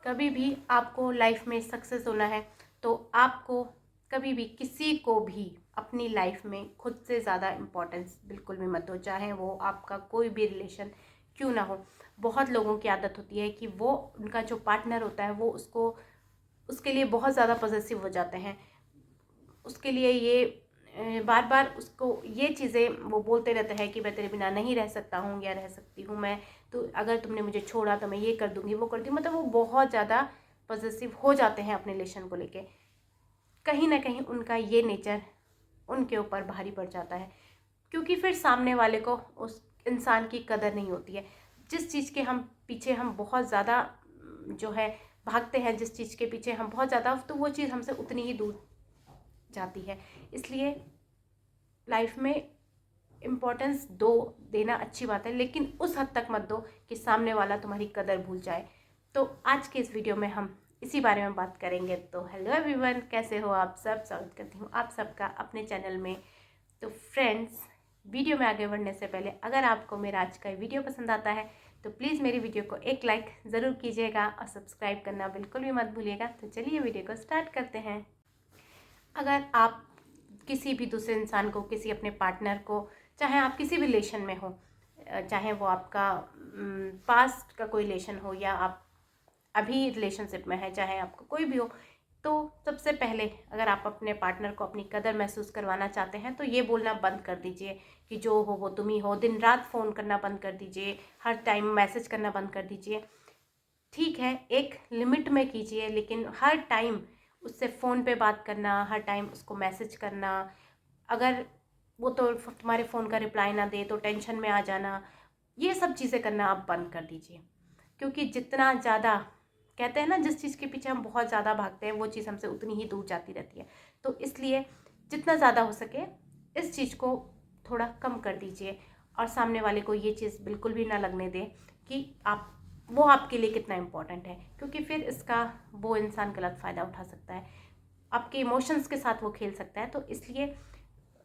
कभी भी आपको लाइफ में सक्सेस होना है तो आपको कभी भी किसी को भी अपनी लाइफ में खुद से ज़्यादा इम्पोर्टेंस बिल्कुल भी मत दो, चाहे वो आपका कोई भी रिलेशन क्यों ना हो। बहुत लोगों की आदत होती है कि वो उनका जो पार्टनर होता है वो उसके लिए बहुत ज़्यादा पॉजेसिव हो जाते हैं। उसके लिए ये बार बार उसको ये चीज़ें वो बोलते रहते हैं कि मैं तेरे बिना नहीं रह सकता हूँ या रह सकती हूँ मैं, तो अगर तुमने मुझे छोड़ा तो मैं ये कर दूँगी वो कर दूँगी। मतलब वो बहुत ज़्यादा पॉजेसिव हो जाते हैं अपने रिलेशन को लेके। कहीं ना कहीं उनका ये नेचर उनके ऊपर भारी पड़ जाता है, क्योंकि फिर सामने वाले को उस इंसान की कदर नहीं होती है। जिस चीज़ के हम पीछे हम बहुत ज़्यादा जो है भागते हैं, जिस चीज़ के पीछे हम बहुत ज़्यादा, तो वो चीज़ हमसे उतनी ही दूर जाती है। इसलिए लाइफ में इम्पोर्टेंस दो, देना अच्छी बात है, लेकिन उस हद तक मत दो कि सामने वाला तुम्हारी कदर भूल जाए। तो आज के इस वीडियो में हम इसी बारे में बात करेंगे। तो हेलो एवरीवन, कैसे हो आप सब? स्वागत करती हूँ आप सबका अपने चैनल में। तो फ्रेंड्स, वीडियो में आगे बढ़ने से पहले अगर आपको मेरा आज का वीडियो पसंद आता है तो प्लीज़ मेरी वीडियो को एक लाइक ज़रूर कीजिएगा और सब्सक्राइब करना बिल्कुल भी मत भूलिएगा। तो चलिए वीडियो को स्टार्ट करते हैं। अगर आप किसी भी दूसरे इंसान को, किसी अपने पार्टनर को, चाहे आप किसी भी रिलेशन में हो, चाहे वो आपका पास्ट का कोई रिलेशन हो या आप अभी रिलेशनशिप में है, चाहे आपका कोई भी हो, तो सबसे पहले अगर आप अपने पार्टनर को अपनी कदर महसूस करवाना चाहते हैं तो ये बोलना बंद कर दीजिए कि जो हो वो तुम ही हो। दिन रात फ़ोन करना बंद कर दीजिए, हर टाइम मैसेज करना बंद कर दीजिए। ठीक है, एक लिमिट में कीजिए, लेकिन हर टाइम उससे फ़ोन पे बात करना, हर टाइम उसको मैसेज करना, अगर वो तो तुम्हारे फ़ोन का रिप्लाई ना दे तो टेंशन में आ जाना, ये सब चीज़ें करना आप बंद कर दीजिए। क्योंकि जितना ज़्यादा, कहते हैं ना, जिस चीज़ के पीछे हम बहुत ज़्यादा भागते हैं वो चीज़ हमसे उतनी ही दूर जाती रहती है। तो इसलिए जितना ज़्यादा हो सके इस चीज़ को थोड़ा कम कर दीजिए, और सामने वाले को ये चीज़ बिल्कुल भी ना लगने दें कि वो आपके लिए कितना इम्पोर्टेंट है, क्योंकि फिर इसका वो इंसान गलत फ़ायदा उठा सकता है, आपके इमोशंस के साथ वो खेल सकता है। तो इसलिए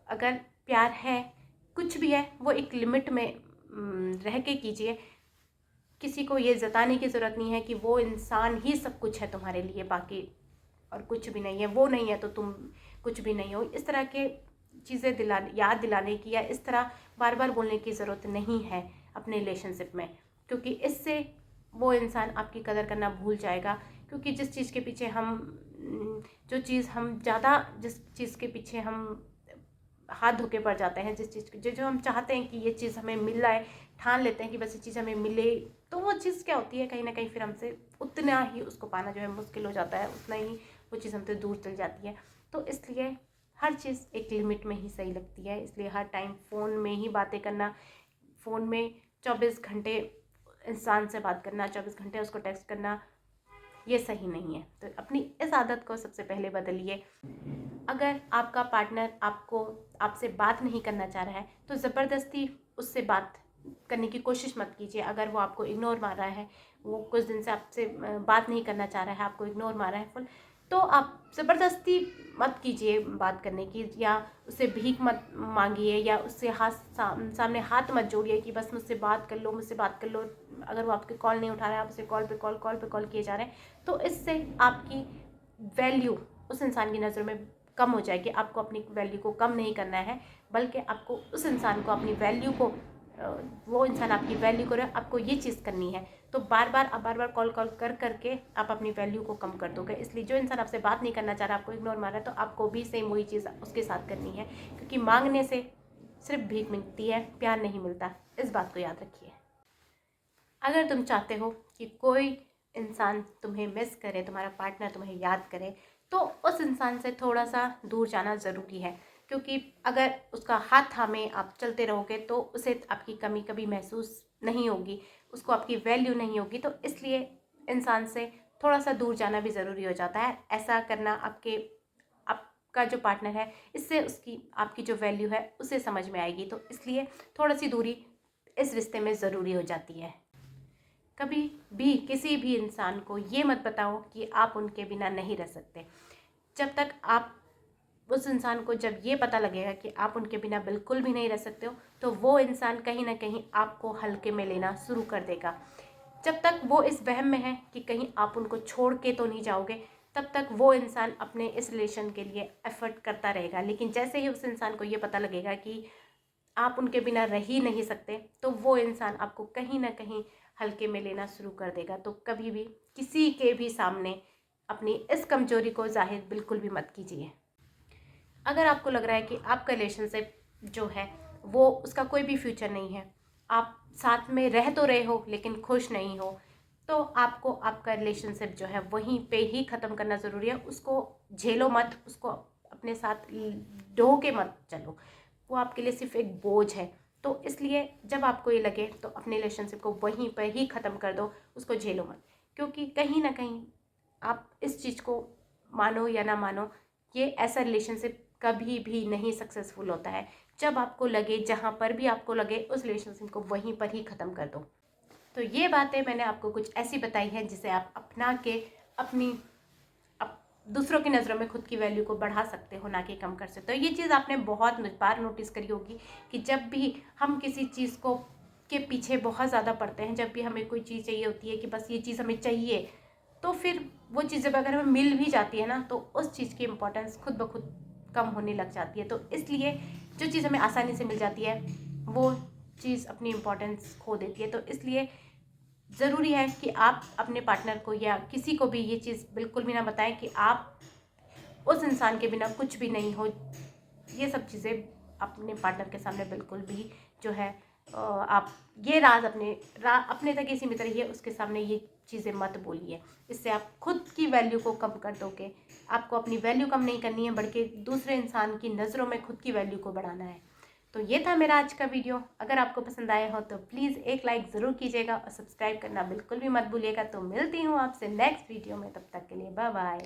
अगर प्यार है, कुछ भी है, वो एक लिमिट में रह के कीजिए। किसी को ये जताने की ज़रूरत नहीं है कि वो इंसान ही सब कुछ है तुम्हारे लिए, बाकी और कुछ भी नहीं है, वो नहीं है तो तुम कुछ भी नहीं हो। इस तरह के चीज़ें याद दिलाने की या इस तरह बार बार बोलने की ज़रूरत नहीं है अपने रिलेशनशिप में, क्योंकि इससे वो इंसान आपकी कदर करना भूल जाएगा। क्योंकि जिस चीज़ के पीछे हम जिस चीज़ के पीछे हम हाथ धोके पड़ जाते हैं, जिस चीज़ जो हम चाहते हैं कि ये चीज़ हमें मिल रहा है, ठान लेते हैं कि बस ये चीज़ हमें मिले, तो वो चीज़ क्या होती है, कहीं ना कहीं फिर हमसे उतना ही उसको पाना जो है मुश्किल हो जाता है, उतना ही वो चीज़ हमसे दूर चल जाती है। तो इसलिए हर चीज़ एक लिमिट में ही सही लगती है। इसलिए हर टाइम फ़ोन में ही बातें करना, फ़ोन में 24 घंटे इंसान से बात करना, 24 घंटे उसको टेक्स्ट करना, ये सही नहीं है। तो अपनी इस आदत को सबसे पहले बदलिए। अगर आपका पार्टनर आपसे बात नहीं करना चाह रहा है तो ज़बरदस्ती उससे बात करने की कोशिश मत कीजिए। अगर वो आपको इग्नोर मार रहा है, वो कुछ दिन से आपसे बात नहीं करना चाह रहा है, आपको इग्नोर मार रहा है फुल, तो आप ज़बरदस्ती मत कीजिए बात करने की, या उससे भीख मत मांगिए, या उससे सामने हाथ मत जोड़िए कि बस मुझसे बात कर लो, मुझसे बात कर लो। अगर वो आपके कॉल नहीं उठा रहा है, आप उसे कॉल पे कॉल किए जा रहे हैं, तो इससे आपकी वैल्यू उस इंसान की नज़रों में कम हो जाएगी। आपको अपनी वैल्यू को कम नहीं करना है, बल्कि आपको उस इंसान को अपनी वैल्यू को, वो इंसान आपकी वैल्यू करे, आपको ये चीज़ करनी है। तो बार बार कॉल कर करके आप अपनी वैल्यू को कम कर दोगे। इसलिए जो इंसान आपसे बात नहीं करना चाह रहा, आपको इग्नोर मार रहा है, तो आपको भी सेम वही चीज़ उसके साथ करनी है, क्योंकि मांगने से सिर्फ भीख मिलती है, प्यार नहीं मिलता। इस बात को याद रखिए। अगर तुम चाहते हो कि कोई इंसान तुम्हें मिस करे, तुम्हारा पार्टनर तुम्हें याद करे, तो उस इंसान से थोड़ा सा दूर जाना ज़रूरी है। क्योंकि अगर उसका हाथ थामे आप चलते रहोगे तो उसे आपकी कमी कभी महसूस नहीं होगी, उसको आपकी वैल्यू नहीं होगी। तो इसलिए इंसान से थोड़ा सा दूर जाना भी ज़रूरी हो जाता है। ऐसा करना आपका जो पार्टनर है, इससे आपकी जो वैल्यू है उसे समझ में आएगी। तो इसलिए थोड़ी सी दूरी इस रिश्ते में ज़रूरी हो जाती है। कभी भी किसी भी इंसान को ये मत बताओ कि आप उनके बिना नहीं रह सकते। जब तक आप उस इंसान को, जब ये पता लगेगा कि आप उनके बिना बिल्कुल भी नहीं रह सकते हो, तो वो इंसान कहीं ना कहीं आपको हल्के में लेना शुरू कर देगा। जब तक वो इस वहम में है कि कहीं आप उनको छोड़ के तो नहीं जाओगे, तब तक वो इंसान अपने इस रिलेशन के लिए एफर्ट करता रहेगा। लेकिन जैसे ही उस इंसान को ये पता लगेगा कि आप उनके बिना रह ही नहीं सकते, तो वो इंसान आपको कहीं ना कहीं हल्के में लेना शुरू कर देगा। तो कभी भी किसी के भी सामने अपनी इस कमजोरी को जाहिर बिल्कुल भी मत कीजिए। अगर आपको लग रहा है कि आपका रिलेशनशिप जो है वो उसका कोई भी फ्यूचर नहीं है, आप साथ में रह तो रहे हो लेकिन खुश नहीं हो, तो आपको आपका रिलेशनशिप जो है वहीं पे ही ख़त्म करना ज़रूरी है। उसको झेलो मत, उसको अपने साथ ढो के मत चलो, वो आपके लिए सिर्फ एक बोझ है। तो इसलिए जब आपको ये लगे तो अपने रिलेशनशिप को वहीं पर ही ख़त्म कर दो, उसको झेलो मत। क्योंकि कहीं ना कहीं आप इस चीज़ को मानो या ना मानो, ये ऐसा रिलेशनशिप कभी भी नहीं सक्सेसफुल होता है। जब आपको लगे, जहाँ पर भी आपको लगे, उस रिलेशनशिप को वहीं पर ही ख़त्म कर दो। तो ये बातें मैंने आपको कुछ ऐसी बताई हैं जिसे आप अपना के अपनी दूसरों की नज़रों में खुद की वैल्यू को बढ़ा सकते हो, ना कि कम कर सकते हो। ये चीज़ आपने बहुत बार नोटिस करी होगी कि जब भी हम किसी चीज़ को के पीछे बहुत ज़्यादा पड़ते हैं, जब भी हमें कोई चीज़ चाहिए होती है कि बस ये चीज़ हमें चाहिए, तो फिर वो चीज़ जब अगर हमें मिल भी जाती है ना, तो उस चीज़ की इम्पोर्टेंस खुद ब खुद कम होने लग जाती है। तो इसलिए जो चीज़ हमें आसानी से मिल जाती है वो चीज़ अपनी इम्पोर्टेंस खो देती है। तो इसलिए ज़रूरी है कि आप अपने पार्टनर को या किसी को भी ये चीज़ बिल्कुल भी ना बताएं कि आप उस इंसान के बिना कुछ भी नहीं हो। ये सब चीज़ें अपने पार्टनर के सामने बिल्कुल भी जो है आप ये राज अपने तक ही सीमित रहिए, उसके सामने ये चीज़ें मत बोलिए। इससे आप खुद की वैल्यू को कम कर दोगे। आपको अपनी वैल्यू कम नहीं करनी है, बल्कि दूसरे इंसान की नज़रों में खुद की वैल्यू को बढ़ाना है। तो ये था मेरा आज का वीडियो। अगर आपको पसंद आया हो तो प्लीज़ एक लाइक ज़रूर कीजिएगा और सब्सक्राइब करना बिल्कुल भी मत भूलिएगा। तो मिलती हूँ आपसे नेक्स्ट वीडियो में, तब तक के लिए बाय बाय।